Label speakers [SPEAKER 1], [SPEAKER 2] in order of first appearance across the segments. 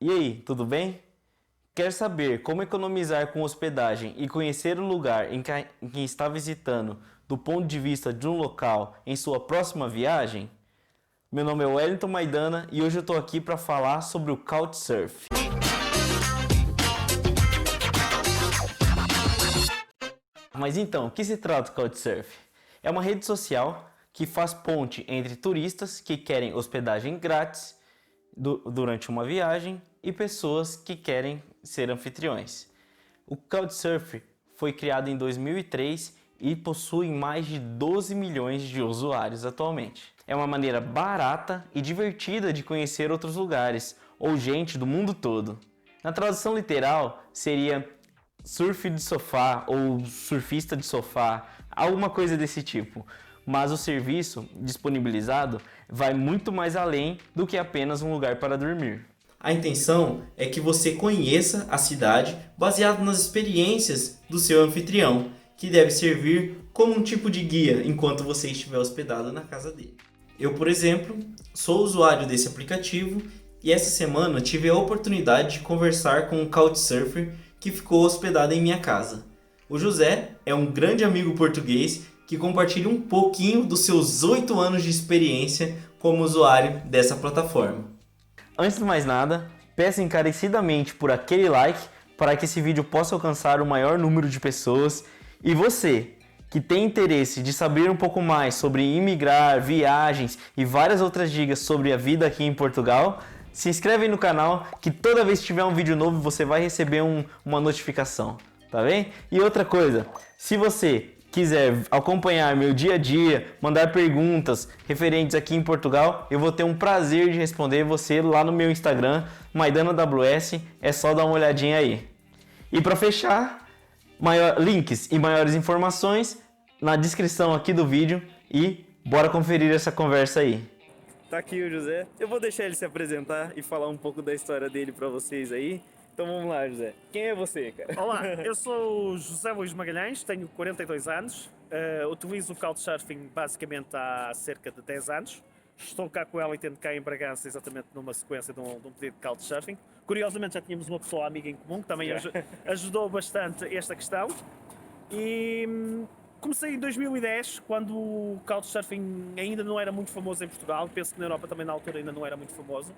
[SPEAKER 1] E aí, tudo bem? Quer saber como economizar com hospedagem e conhecer o lugar em que está visitando do ponto de vista de um local em sua próxima viagem? Meu nome é Wellington Maidana e hoje eu estou aqui para falar sobre o Couchsurf. Mas então, o que se trata do Couchsurf? É uma rede social que faz ponte entre turistas que querem hospedagem grátis durante uma viagem e pessoas que querem ser anfitriões. O Couchsurf foi criado em 2003 e possui mais de 12 milhões de usuários atualmente. É uma maneira barata e divertida de conhecer outros lugares ou gente do mundo todo. Na tradução literal, seria surf de sofá ou surfista de sofá, alguma coisa desse tipo. Mas o serviço disponibilizado vai muito mais além do que apenas um lugar para dormir.
[SPEAKER 2] A intenção é que você conheça a cidade baseado nas experiências do seu anfitrião, que deve servir como um tipo de guia enquanto você estiver hospedado na casa dele. Eu, por exemplo, sou usuário desse aplicativo e essa semana tive a oportunidade de conversar com um Couchsurfer que ficou hospedado em minha casa. O José é um grande amigo português que compartilha um pouquinho dos seus 8 anos de experiência como usuário dessa plataforma.
[SPEAKER 1] Antes de mais nada, peço encarecidamente por aquele like para que esse vídeo possa alcançar o maior número de pessoas. E você, que tem interesse de saber um pouco mais sobre imigrar, viagens e várias outras dicas sobre a vida aqui em Portugal, se inscreve aí no canal que toda vez que tiver um vídeo novo você vai receber uma notificação, tá bem? E outra coisa, se você quiser acompanhar meu dia a dia, mandar perguntas referentes aqui em Portugal, eu vou ter um prazer de responder você lá no meu Instagram, MaidanaWS, é só dar uma olhadinha aí. E para fechar, links e maiores informações na descrição aqui do vídeo e bora conferir essa conversa aí.
[SPEAKER 3] Tá aqui o José. Eu vou deixar ele se apresentar e falar um pouco da história dele pra vocês aí. Então vamos lá, José. Quem é você, cara?
[SPEAKER 4] Olá, eu sou o José Luís Magalhães, tenho 42 anos, utilizo o Couchsurfing basicamente há cerca de 10 anos. Estou cá com ela e tendo cá em Bragança exatamente numa sequência de um pedido de Couchsurfing. Curiosamente já tínhamos uma pessoa amiga em comum que também ajudou bastante esta questão. E comecei em 2010, quando o Couchsurfing ainda não era muito famoso em Portugal, penso que na Europa também na altura ainda não era muito famoso.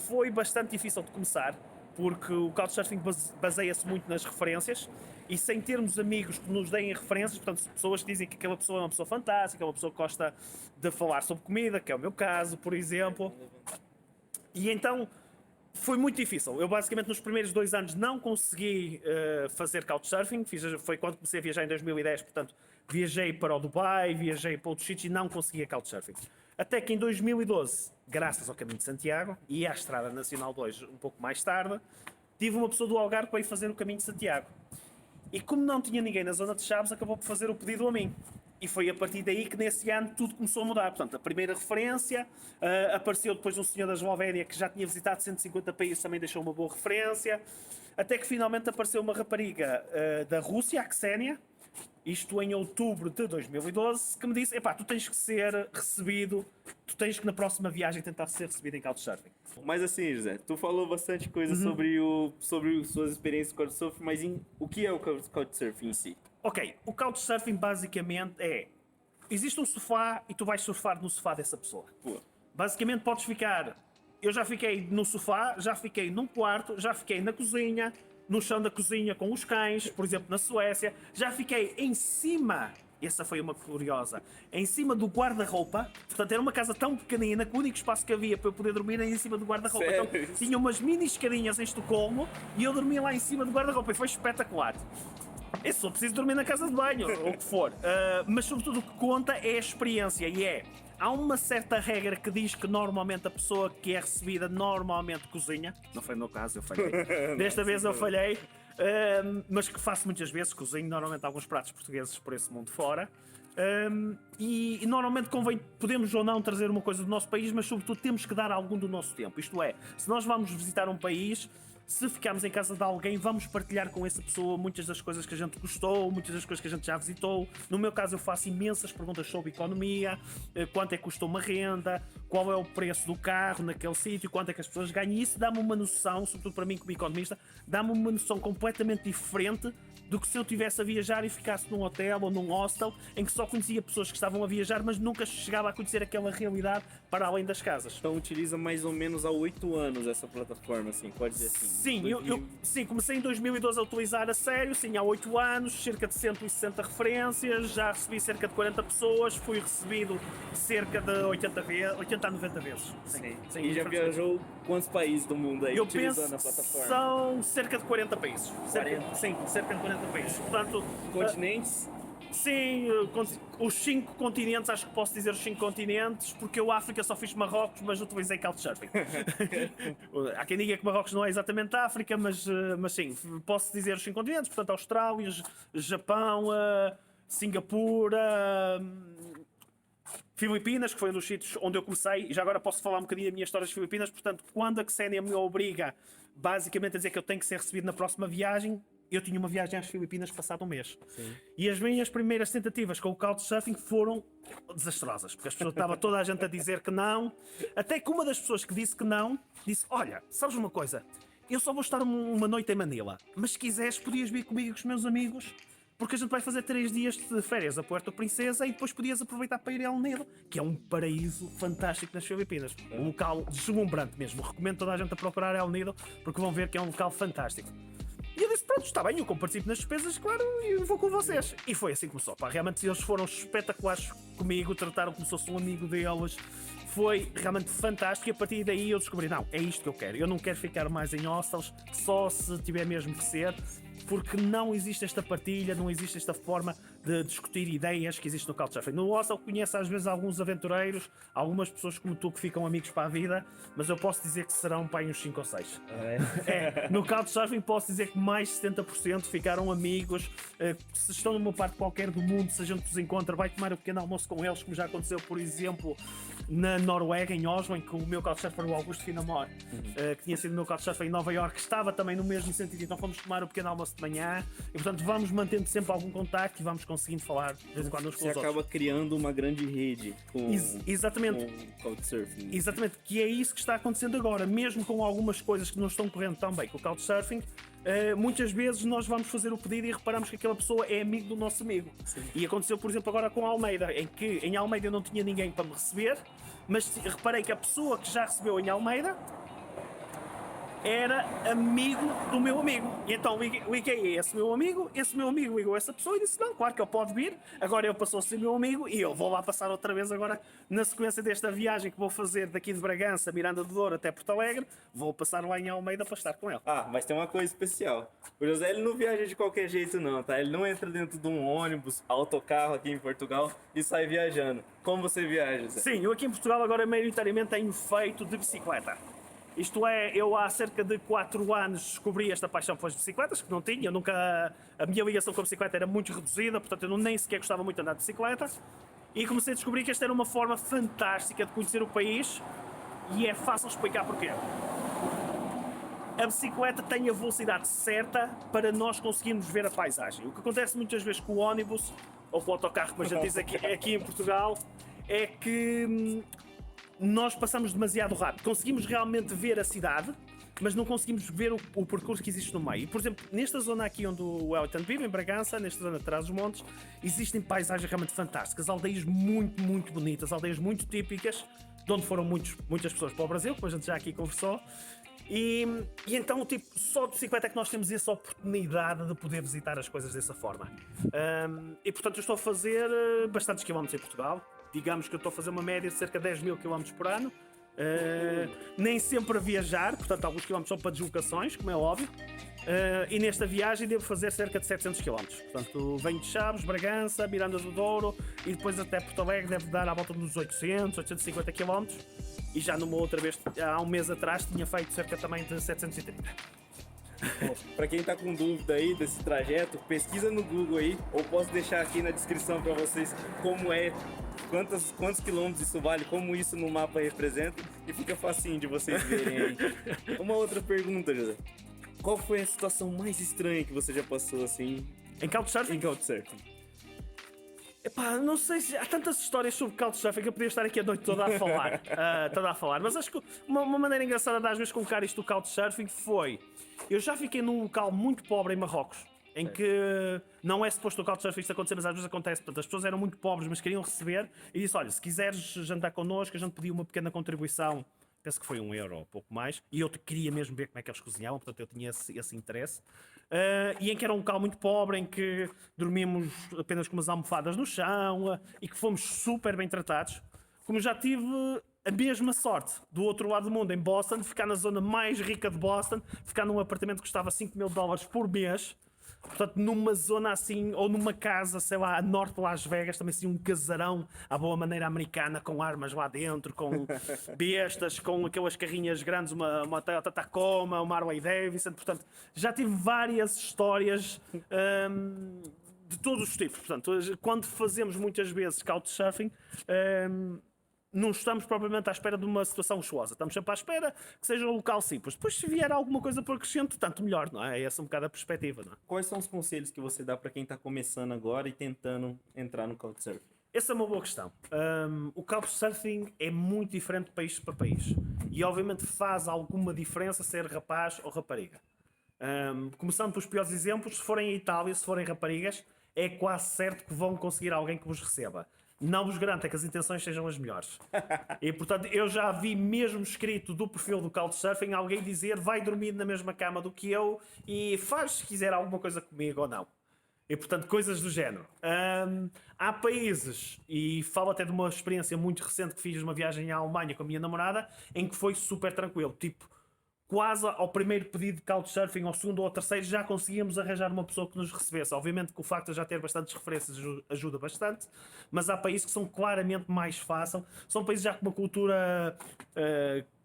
[SPEAKER 4] Foi bastante difícil de começar, porque o Couchsurfing baseia-se muito nas referências e sem termos amigos que nos deem referências, portanto, pessoas que dizem que aquela pessoa é uma pessoa fantástica, é uma pessoa que gosta de falar sobre comida, que é o meu caso, por exemplo. E então foi muito difícil. Eu basicamente nos primeiros 2 anos não consegui fazer Couchsurfing, foi quando comecei a viajar em 2010, portanto, viajei para o Dubai, viajei para outros sítios e não conseguia Couchsurfing. Até que em 2012, graças ao Caminho de Santiago e à Estrada Nacional 2 um pouco mais tarde, tive uma pessoa do Algarve para ir fazer o Caminho de Santiago. E como não tinha ninguém na zona de Chaves, acabou por fazer o pedido a mim. E foi a partir daí que nesse ano tudo começou a mudar. Portanto, a primeira referência, apareceu depois um senhor da Eslovénia que já tinha visitado 150 países, também deixou uma boa referência. Até que finalmente apareceu uma rapariga da Rússia, a Ksenia, isto em outubro de 2012, que me disse: epá, tu tens que ser recebido, tu tens que na próxima viagem tentar ser recebido em Couchsurfing.
[SPEAKER 3] Mas assim, José, tu falou bastante coisa sobre suas experiências com o Couchsurfing, mas o que é o Couchsurfing em si?
[SPEAKER 4] Ok, o Couchsurfing basicamente existe um sofá e tu vais surfar no sofá dessa pessoa.
[SPEAKER 3] Pô.
[SPEAKER 4] Basicamente podes ficar, eu já fiquei no sofá, já fiquei num quarto, já fiquei na cozinha, no chão da cozinha com os cães, por exemplo na Suécia, já fiquei em cima, essa foi uma curiosa, em cima do guarda-roupa. Portanto era uma casa tão pequenina que o único espaço que havia para eu poder dormir era em cima do guarda-roupa. Então tinha umas mini escadinhas em Estocolmo e eu dormia lá em cima do guarda-roupa e foi espetacular. Eu só preciso dormir na casa de banho, ou o que for. Mas sobretudo o que conta é a experiência e há uma certa regra que diz que normalmente a pessoa que é recebida normalmente cozinha. Não foi o meu caso, eu falhei. Desta vez eu falhei. Mas que faço muitas vezes, cozinho normalmente alguns pratos portugueses por esse mundo fora. E normalmente convém, podemos ou não trazer uma coisa do nosso país, mas sobretudo temos que dar algum do nosso tempo. Isto é, se nós vamos visitar um país, Se ficarmos em casa de alguém, vamos partilhar com essa pessoa muitas das coisas que a gente gostou, muitas das coisas que a gente já visitou. No meu caso, eu faço imensas perguntas sobre economia, quanto é que custou uma renda, qual é o preço do carro naquele sítio, quanto é que as pessoas ganham. E isso dá-me uma noção, sobretudo para mim como economista, dá-me uma noção completamente diferente do que se eu estivesse a viajar e ficasse num hotel ou num hostel em que só conhecia pessoas que estavam a viajar, mas nunca chegava a conhecer aquela realidade para além das casas.
[SPEAKER 3] Então utiliza mais ou menos há 8 anos essa plataforma, assim, pode dizer assim.
[SPEAKER 4] Sim, sim, comecei em 2012 a utilizar a sério, sim, há 8 anos, cerca de 160 referências, já recebi cerca de 40 pessoas, fui recebido cerca de 80 a 90 vezes. Sim,
[SPEAKER 3] E já viajou quantos países do mundo aí
[SPEAKER 4] eu
[SPEAKER 3] utilizando
[SPEAKER 4] penso
[SPEAKER 3] a plataforma?
[SPEAKER 4] são cerca de 40 países.
[SPEAKER 3] 40?
[SPEAKER 4] Sim, cerca de 40 países. Portanto,
[SPEAKER 3] Continentes?
[SPEAKER 4] sim, os 5 continentes, acho que posso dizer os 5 continentes, porque eu África só fiz Marrocos, mas utilizei Couchsurfing. Há quem diga que Marrocos não é exatamente África, mas sim, posso dizer os 5 continentes, portanto Austrália, Japão, Singapura, Filipinas, que foi um dos sítios onde eu comecei, e já agora posso falar um bocadinho da minha história das Filipinas. Portanto, quando a Xenia me obriga basicamente a dizer que eu tenho que ser recebido na próxima viagem, eu tinha uma viagem às Filipinas passado um mês. Sim. E as minhas primeiras tentativas com o Couchsurfing foram desastrosas, porque as pessoas estava toda a gente a dizer que não, até que uma das pessoas que disse que não, disse, olha, sabes uma coisa, eu só vou estar uma noite em Manila, mas se quiseres podias vir comigo e com os meus amigos, porque a gente vai fazer 3 dias de férias a Puerto Princesa e depois podias aproveitar para ir a El Nido, que é um paraíso fantástico nas Filipinas. Um local deslumbrante mesmo. Recomendo toda a gente a procurar El Nido, porque vão ver que é um local fantástico. E eu disse, pronto, está bem, eu como participo nas despesas, claro, eu vou com vocês. E foi assim que começou. Pá, realmente eles foram espetaculares comigo, trataram como se fosse um amigo deles. Foi realmente fantástico e a partir daí eu descobri, não, é isto que eu quero. Eu não quero ficar mais em hostels, só se tiver mesmo que ser, porque não existe esta partilha, não existe esta forma de discutir ideias que existe no Couchsurfing. No hostel conheço às vezes alguns aventureiros, algumas pessoas como tu que ficam amigos para a vida, mas eu posso dizer que serão para aí uns 5 ou 6. No Couchsurfing posso dizer que mais de 70% ficaram amigos. Se estão numa parte qualquer do mundo, se a gente os encontra, vai tomar um pequeno almoço com eles, como já aconteceu, por exemplo, na Noruega, em Oslo, em que o meu Couchsurfer, o Augusto Finamor, que tinha sido o meu Couchsurfer em Nova Iorque, estava também no mesmo sentido, então fomos tomar um pequeno almoço de manhã e portanto vamos mantendo sempre algum contacto e vamos conseguindo falar de vez em quando uns com os outros.
[SPEAKER 3] Você acaba criando uma grande rede com
[SPEAKER 4] exatamente.
[SPEAKER 3] o Couchsurfing.
[SPEAKER 4] Exatamente, que é isso que está acontecendo agora, mesmo com algumas coisas que não estão correndo tão bem com o Couchsurfing. Muitas vezes nós vamos fazer o pedido e reparamos que aquela pessoa é amigo do nosso amigo. Sim. E aconteceu, por exemplo, agora com a Almeida, em que em Almeida eu não tinha ninguém para me receber, mas reparei que a pessoa que já recebeu em Almeida era amigo do meu amigo. E então liguei a esse meu amigo ligou a essa pessoa e disse, não, claro que ele pode vir, agora ele passou a ser meu amigo e eu vou lá passar outra vez agora na sequência desta viagem que vou fazer daqui de Bragança, Miranda do Douro até Porto Alegre, vou passar lá em Almeida para estar com ele.
[SPEAKER 3] Ah, mas tem uma coisa especial. O José, ele não viaja de qualquer jeito não, tá? Ele não entra dentro de um ônibus, autocarro aqui em Portugal e sai viajando. Como você viaja, José?
[SPEAKER 4] Sim, eu aqui em Portugal agora maioritariamente tenho feito de bicicleta. Isto é, eu há cerca de 4 anos descobri esta paixão pelas bicicletas, que não tinha, eu nunca... A minha ligação com a bicicleta era muito reduzida, portanto eu nem sequer gostava muito de andar de bicicleta. E comecei a descobrir que esta era uma forma fantástica de conhecer o país e é fácil explicar porquê. A bicicleta tem a velocidade certa para nós conseguirmos ver a paisagem. O que acontece muitas vezes com o ônibus, ou com o autocarro, como a gente diz aqui em Portugal, é que nós passamos demasiado rápido. Conseguimos realmente ver a cidade, mas não conseguimos ver o percurso que existe no meio. E, por exemplo, nesta zona aqui onde o Wellington vive, em Bragança, nesta zona de trás dos montes, existem paisagens realmente fantásticas, aldeias muito, muito bonitas, aldeias muito típicas, de onde foram muitas pessoas para o Brasil, como a gente já aqui conversou. E então, tipo, só de bicicleta é que nós temos essa oportunidade de poder visitar as coisas dessa forma. E, portanto, eu estou a fazer bastantes quilómetros em Portugal. Digamos que eu estou a fazer uma média de cerca de 10 mil quilómetros por ano. Nem sempre a viajar, portanto alguns quilómetros são para deslocações, como é óbvio. E nesta viagem devo fazer cerca de 700 km. Portanto, venho de Chaves, Bragança, Miranda do Douro e depois até Porto Alegre deve dar à volta dos 850 km. E já numa outra vez, há um mês atrás, tinha feito cerca também de 730.
[SPEAKER 3] Para quem está com dúvida aí desse trajeto, pesquisa no Google aí, ou posso deixar aqui na descrição para vocês como é, quantos quilômetros isso vale, como isso no mapa representa, e fica facinho de vocês verem aí. Uma outra pergunta, José. qual foi a situação mais estranha que você já passou, assim,
[SPEAKER 4] Em Couchsurfing?
[SPEAKER 3] em Couchsurfing?
[SPEAKER 4] Epá, não sei se há tantas histórias sobre Couchsurfing que eu podia estar aqui a noite toda a falar. Toda a falar. Mas acho que uma maneira engraçada de às vezes colocar isto do Couchsurfing foi... Eu já fiquei num local muito pobre em Marrocos, em que não é suposto o Couchsurfing isto acontecer, mas às vezes acontece. Portanto, as pessoas eram muito pobres, mas queriam receber. E disse, olha, se quiseres jantar connosco, a gente pediu uma pequena contribuição. Penso que foi €1 ou pouco mais. E eu queria mesmo ver como é que eles cozinhavam, portanto eu tinha esse interesse. E em que era um local muito pobre, em que dormimos apenas com umas almofadas no chão e que fomos super bem tratados. Como já tive a mesma sorte do outro lado do mundo, em Boston, de ficar na zona mais rica de Boston, ficar num apartamento que custava $5.000 por mês. Portanto, numa zona assim, ou numa casa, sei lá, a norte de Las Vegas, também assim um casarão à boa maneira americana, com armas lá dentro, com bestas, com aquelas carrinhas grandes, uma Toyota Tacoma, uma Harley Davidson. Portanto, já tive várias histórias de todos os tipos. Portanto, quando fazemos muitas vezes Couchsurfing, não estamos propriamente à espera de uma situação luxuosa. Estamos sempre à espera que seja um local simples. Depois, se vier alguma coisa por acrescento, tanto melhor, não é? É essa um bocado a perspectiva, não é?
[SPEAKER 3] Quais são os conselhos que você dá para quem tá começando agora e tentando entrar no Couchsurfing?
[SPEAKER 4] Essa é uma boa questão. O Couchsurfing é muito diferente de país para país. E, obviamente, faz alguma diferença ser rapaz ou rapariga. Começando pelos piores exemplos, se forem à Itália, se forem raparigas, é quase certo que vão conseguir alguém que vos receba. Não vos garanto é que as intenções sejam as melhores. E, portanto, eu já vi mesmo escrito do perfil do Couchsurfing alguém dizer vai dormir na mesma cama do que eu e faz se quiser alguma coisa comigo ou não. E, portanto, coisas do género. Há países, e falo até de uma experiência muito recente que fiz uma viagem à Alemanha com a minha namorada, em que foi super tranquilo. Tipo, quase ao primeiro pedido de Couchsurfing, ao segundo ou ao terceiro, já conseguíamos arranjar uma pessoa que nos recebesse. Obviamente que o facto de já ter bastantes referências ajuda bastante, mas há países que são claramente mais fáceis. São países já com uma cultura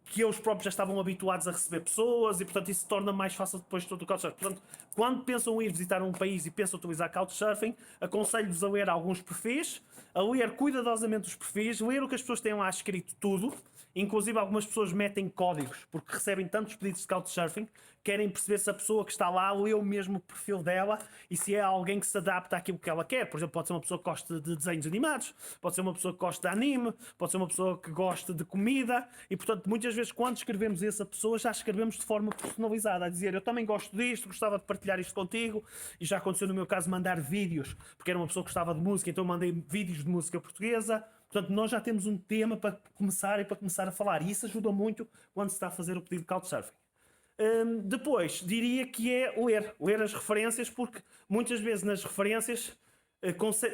[SPEAKER 4] que eles próprios já estavam habituados a receber pessoas e, portanto, isso torna mais fácil depois todo o Couchsurfing. Portanto, quando pensam ir visitar um país e pensam utilizar Couchsurfing, aconselho-vos a ler alguns perfis, a ler cuidadosamente os perfis, ler o que as pessoas têm lá escrito tudo. Inclusive, algumas pessoas metem códigos, porque recebem tantos pedidos de Couchsurfing, querem perceber se a pessoa que está lá leu mesmo o perfil dela e se é alguém que se adapta àquilo que ela quer. Por exemplo, pode ser uma pessoa que gosta de desenhos animados, pode ser uma pessoa que gosta de anime, pode ser uma pessoa que gosta de comida e, portanto, muitas vezes quando escrevemos essa pessoa, já escrevemos de forma personalizada, a dizer eu também gosto disto, gostava de partilhar isto contigo, e já aconteceu no meu caso mandar vídeos, porque era uma pessoa que gostava de música, então eu mandei vídeos de música portuguesa. Portanto, nós já temos um tema para começar a falar. E isso ajuda muito quando se está a fazer o pedido de Couchsurfing. Depois, diria que é ler as referências, porque muitas vezes nas referências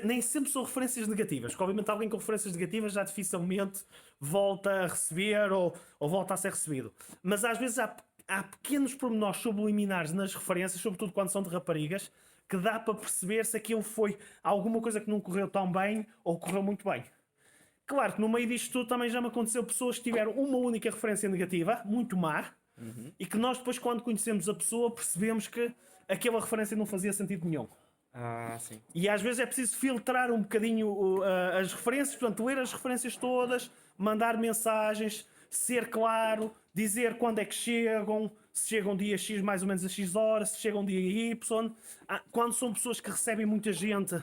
[SPEAKER 4] nem sempre são referências negativas. Porque, obviamente, alguém com referências negativas já dificilmente volta a receber ou volta a ser recebido. Mas às vezes há pequenos pormenores subliminares nas referências, sobretudo quando são de raparigas, que dá para perceber se aquilo foi alguma coisa que não correu tão bem ou correu muito bem. Claro que no meio disto tudo também já me aconteceu pessoas que tiveram uma única referência negativa, muito má, e que nós depois quando conhecemos a pessoa percebemos que aquela referência não fazia sentido nenhum.
[SPEAKER 3] Ah, sim.
[SPEAKER 4] E às vezes é preciso filtrar um bocadinho as referências, portanto, ler as referências todas, mandar mensagens, ser claro, dizer quando é que chegam, se chegam dia X mais ou menos a X horas, se chegam dia Y. Quando são pessoas que recebem muita gente,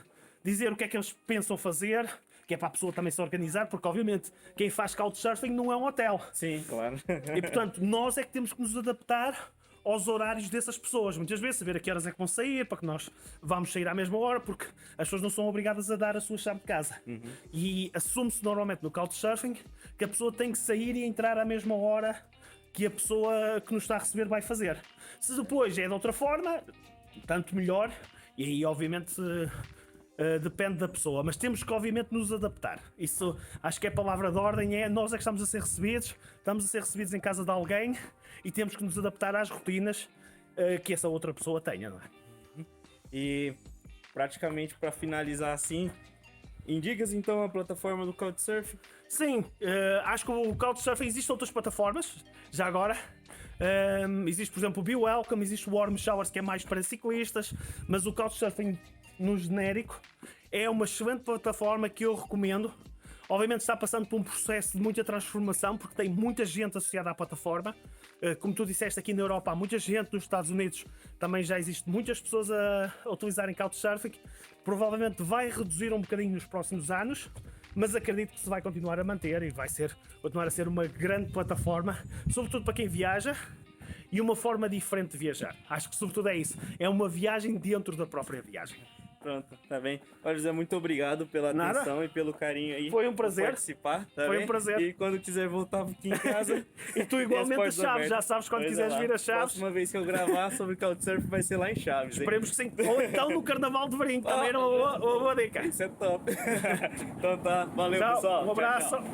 [SPEAKER 4] dizer o que é que eles pensam fazer, que é para a pessoa também se organizar, porque obviamente quem faz Couchsurfing não é um hotel.
[SPEAKER 3] Sim, claro.
[SPEAKER 4] E portanto nós é que temos que nos adaptar aos horários dessas pessoas. Muitas vezes saber a que horas é que vão sair, para que nós vamos sair à mesma hora, porque as pessoas não são obrigadas a dar a sua chave de casa. E assume-se normalmente no Couchsurfing que a pessoa tem que sair e entrar à mesma hora que a pessoa que nos está a receber vai fazer. Se depois é de outra forma, tanto melhor, e aí obviamente depende da pessoa, mas temos que obviamente nos adaptar. Isso acho que é a palavra de ordem, nós é que estamos a ser recebidos em casa de alguém e temos que nos adaptar às rotinas que essa outra pessoa tenha, não é?
[SPEAKER 3] E praticamente para finalizar assim, indicas então a plataforma do Couchsurfing?
[SPEAKER 4] Sim, acho que o Couchsurfing existe outras plataformas, já agora. Existe, por exemplo, o Be Welcome, existe o Warm Showers, que é mais para ciclistas, mas o Couchsurfing no genérico é uma excelente plataforma que eu recomendo. Obviamente está passando por um processo de muita transformação, porque tem muita gente associada à plataforma. Como tu disseste, aqui na Europa há muita gente, nos Estados Unidos também já existe muitas pessoas a utilizarem Couchsurfing. Provavelmente vai reduzir um bocadinho nos próximos anos, mas acredito que se vai continuar a manter e vai continuar a ser uma grande plataforma, sobretudo para quem viaja, e uma forma diferente de viajar. Acho que sobretudo é isso, é uma viagem dentro da própria viagem.
[SPEAKER 3] Pronto, tá bem. Olha, José, muito obrigado pela
[SPEAKER 4] Nada.
[SPEAKER 3] atenção e pelo carinho aí.
[SPEAKER 4] Foi um prazer.
[SPEAKER 3] Por participar, tá
[SPEAKER 4] Foi
[SPEAKER 3] bem?
[SPEAKER 4] um prazer.
[SPEAKER 3] E quando quiser voltar aqui em casa...
[SPEAKER 4] E tu
[SPEAKER 3] tem
[SPEAKER 4] igualmente
[SPEAKER 3] as
[SPEAKER 4] a
[SPEAKER 3] portas
[SPEAKER 4] Chaves,
[SPEAKER 3] abertas.
[SPEAKER 4] já sabes quando
[SPEAKER 3] Pois é
[SPEAKER 4] quiseres
[SPEAKER 3] lá.
[SPEAKER 4] vir a Chaves.
[SPEAKER 3] Próxima vez que eu gravar sobre Couchsurfing vai ser lá em Chaves, hein?
[SPEAKER 4] Esperemos que sim. Ou então no Carnaval de Brinco, também era uma boa dica.
[SPEAKER 3] Isso é top. Então tá, valeu,
[SPEAKER 4] Tchau,
[SPEAKER 3] pessoal.
[SPEAKER 4] um
[SPEAKER 3] Tchau,
[SPEAKER 4] abraço.
[SPEAKER 3] tchau.